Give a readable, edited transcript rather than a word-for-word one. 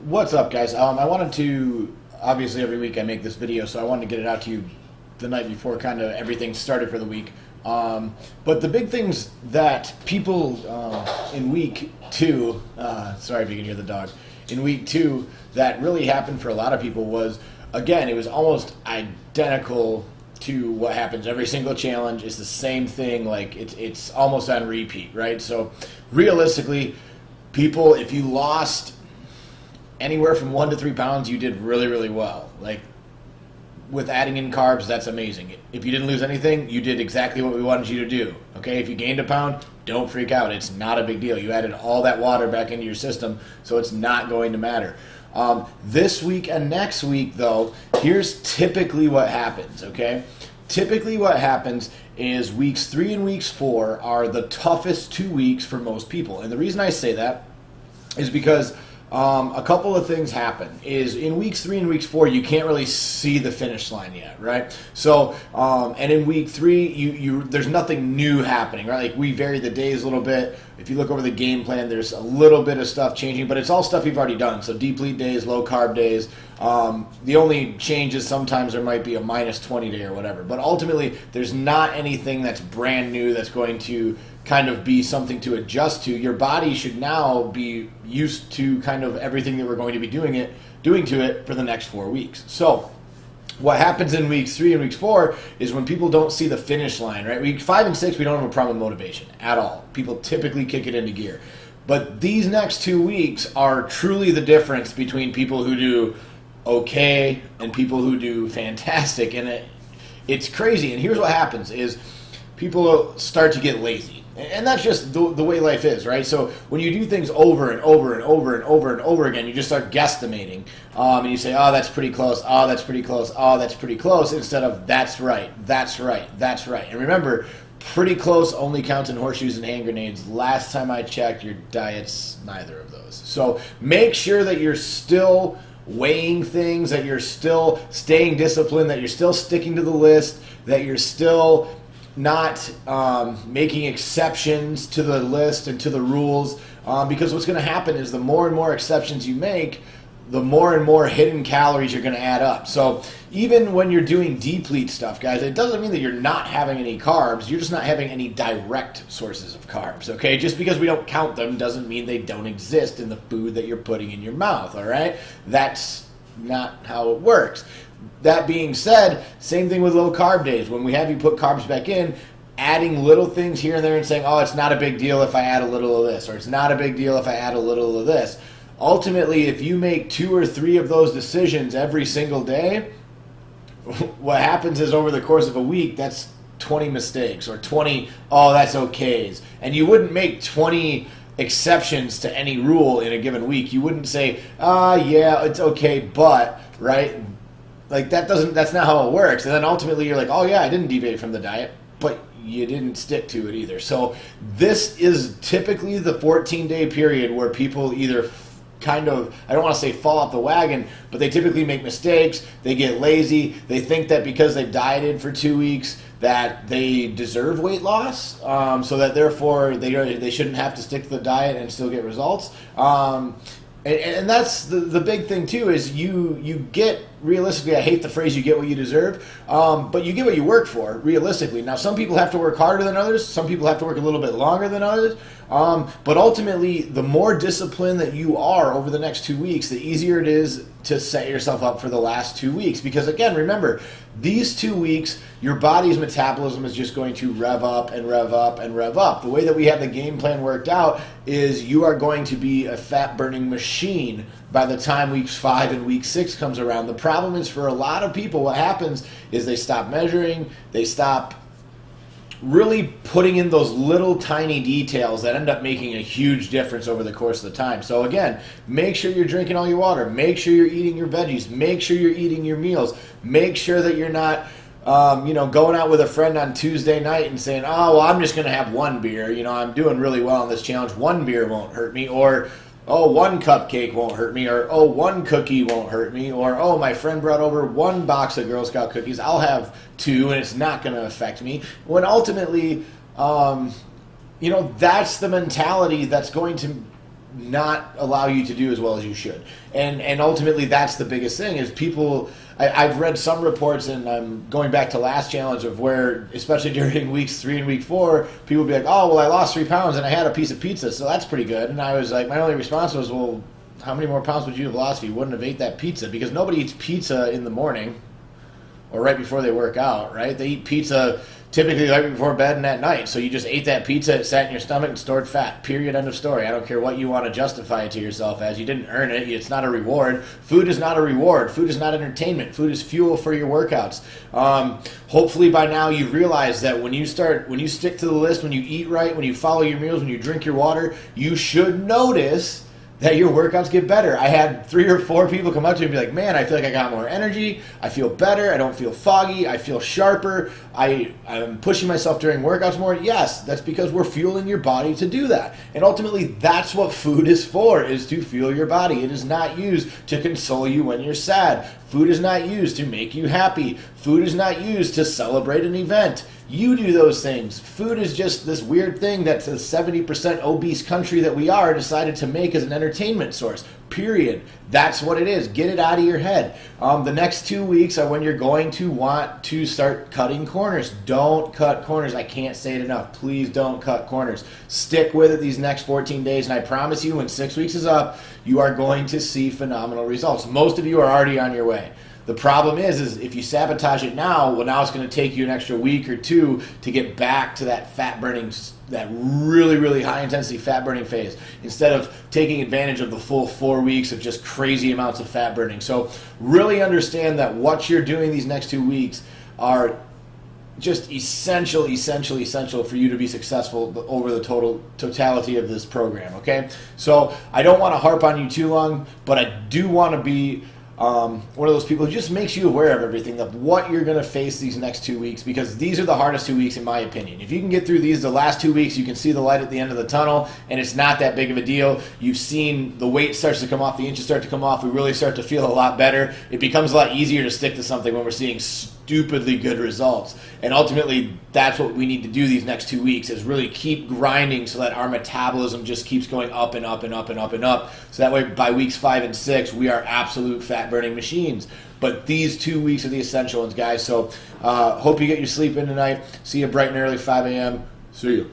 What's up, guys? I wanted to, obviously every week I make this video, so I wanted to get it out to you the night before kind of everything started for the week. But the big things that people in week two, sorry if you can hear the dog, in week two that really happened for a lot of people was, again, it was almost identical to what happens every single challenge. It's the same thing, like it's almost on repeat, right? So realistically, people, if you lost anywhere from 1 to 3 pounds, you did really, really well. Like, with adding in carbs, that's amazing. If you didn't lose anything, you did exactly what we wanted you to do. Okay, if you gained a pound, don't freak out. It's not a big deal. You added all that water back into your system, so it's not going to matter. This week and next week, though, here's typically what happens, okay? Typically what happens is weeks 3 and weeks 4 are the toughest 2 weeks for most people. And the reason I say that is because a couple of things happen. Is in weeks 3 and weeks 4, you can't really see the finish line yet, right? So, and in week 3, there's nothing new happening, right? Like, we vary the days a little bit. If you look over the game plan, there's a little bit of stuff changing, but it's all stuff you've already done. So deplete days, low carb days. The only change is sometimes there might be a minus 20 day or whatever. But ultimately, there's not anything that's brand new that's going to kind of be something to adjust to. Your body should now be used to kind of everything that we're going to be doing to it for the next 4 weeks. So what happens in weeks 3 and weeks 4 is when people don't see the finish line, right? Week 5 and 6, we don't have a problem with motivation at all. People typically kick it into gear. But these next 2 weeks are truly the difference between people who do okay and people who do fantastic. And it's crazy. And here's what happens is people start to get lazy. And that's just the way life is, right? So when you do things over and over and over and over and over again, you just start guesstimating. And you say, oh, that's pretty close. Oh, that's pretty close. Oh, that's pretty close. Instead of, that's right, that's right, that's right. And remember, pretty close only counts in horseshoes and hand grenades. Last time I checked, your diet's neither of those. So make sure that you're still weighing things, that you're still staying disciplined, that you're still sticking to the list, that you're still not making exceptions to the list and to the rules, because what's going to happen is the more and more exceptions you make, the more and more hidden calories you're going to add up. So even when you're doing deplete stuff, guys, it doesn't mean that you're not having any carbs. You're just not having any direct sources of carbs, okay? Just because we don't count them doesn't mean they don't exist in the food that you're putting in your mouth, all right? That's not how it works. That being said, same thing with low carb days. When we have you put carbs back in, adding little things here and there and saying, oh, it's not a big deal if I add a little of this, or it's not a big deal if I add a little of this. Ultimately, if you make 2 or 3 of those decisions every single day, what happens is over the course of a week, that's 20 mistakes or 20, oh, that's okays. And you wouldn't make 20 exceptions to any rule in a given week. You wouldn't say, yeah, it's okay, but, right? Like, that's not how it works. And then ultimately you're like, oh yeah, I didn't deviate from the diet, but you didn't stick to it either. So this is typically the 14-day period where people either kind of, I don't want to say fall off the wagon, but they typically make mistakes, they get lazy, they think that because they've dieted for 2 weeks that they deserve weight loss, so that therefore they shouldn't have to stick to the diet and still get results. And that's the big thing too, is you get, realistically, I hate the phrase you get what you deserve, but you get what you work for, realistically. Now, some people have to work harder than others, some people have to work a little bit longer than others, but ultimately, the more disciplined that you are over the next 2 weeks, the easier it is to set yourself up for the last 2 weeks. Because again, remember, these 2 weeks, your body's metabolism is just going to rev up and rev up and rev up. The way that we have the game plan worked out is you are going to be a fat-burning machine by the time weeks 5 and week 6 comes around. The problem is, for a lot of people, what happens is they stop measuring, they stop really putting in those little tiny details that end up making a huge difference over the course of the time. So again, make sure you're drinking all your water, make sure you're eating your veggies, make sure you're eating your meals, make sure that you're not going out with a friend on Tuesday night and saying, oh, well, I'm just going to have 1 beer. I'm doing really well in this challenge. 1 beer won't hurt me. Or, oh, 1 cupcake won't hurt me. Or, oh, 1 cookie won't hurt me. Or, oh, my friend brought over 1 box of Girl Scout cookies. I'll have 2 and it's not going to affect me. When ultimately, that's the mentality that's going to not allow you to do as well as you should. And ultimately, that's the biggest thing is people. I've read some reports, and I'm going back to last challenge of where, especially during weeks 3 and week 4, people would be like, oh, well, I lost 3 pounds and I had a piece of pizza, so that's pretty good. And I was like, my only response was, well, how many more pounds would you have lost if you wouldn't have ate that pizza? Because nobody eats pizza in the morning or right before they work out, right? They eat pizza typically right before bed and at night. So you just ate that pizza, it sat in your stomach and stored fat. Period, end of story. I don't care what you want to justify it to yourself as. You didn't earn it. It's not a reward. Food is not a reward. Food is not entertainment. Food is fuel for your workouts. Hopefully by now you've realized that when you stick to the list, when you eat right, when you follow your meals, when you drink your water, you should notice that your workouts get better. I had 3 or 4 people come up to me and be like, man, I feel like I got more energy. I feel better. I don't feel foggy. I feel sharper. I'm pushing myself during workouts more. Yes, that's because we're fueling your body to do that. And ultimately, that's what food is for, is to fuel your body. It is not used to console you when you're sad. Food is not used to make you happy. Food is not used to celebrate an event. You do those things. Food is just this weird thing that the 70% obese country that we are decided to make as an entertainment source. Period. That's what it is. Get it out of your head. The next 2 weeks are when you're going to want to start cutting corners. Don't cut corners. I can't say it enough. Please don't cut corners. Stick with it these next 14 days, and I promise you when 6 weeks is up, you are going to see phenomenal results. Most of you are already on your way. The problem is if you sabotage it now, well, now it's going to take you an extra week or 2 to get back to that fat burning, that really, really high intensity fat burning phase, instead of taking advantage of the full 4 weeks of just crazy amounts of fat burning. So really understand that what you're doing these next 2 weeks are just essential for you to be successful over the totality of this program, okay? So I don't want to harp on you too long, but I do want to be one of those people who just makes you aware of everything, of what you're going to face these next 2 weeks, because these are the hardest 2 weeks in my opinion. If you can get through these, the last 2 weeks, you can see the light at the end of the tunnel, and it's not that big of a deal. You've seen the weight starts to come off, the inches start to come off, we really start to feel a lot better. It becomes a lot easier to stick to something when we're seeing stupidly good results. And ultimately, that's what we need to do these next 2 weeks, is really keep grinding so that our metabolism just keeps going up and up and up and up and up. So that way by weeks 5 and 6, we are absolute fat burning machines. But these 2 weeks are the essential ones, guys. So hope you get your sleep in tonight. See you bright and early, 5 a.m. See you.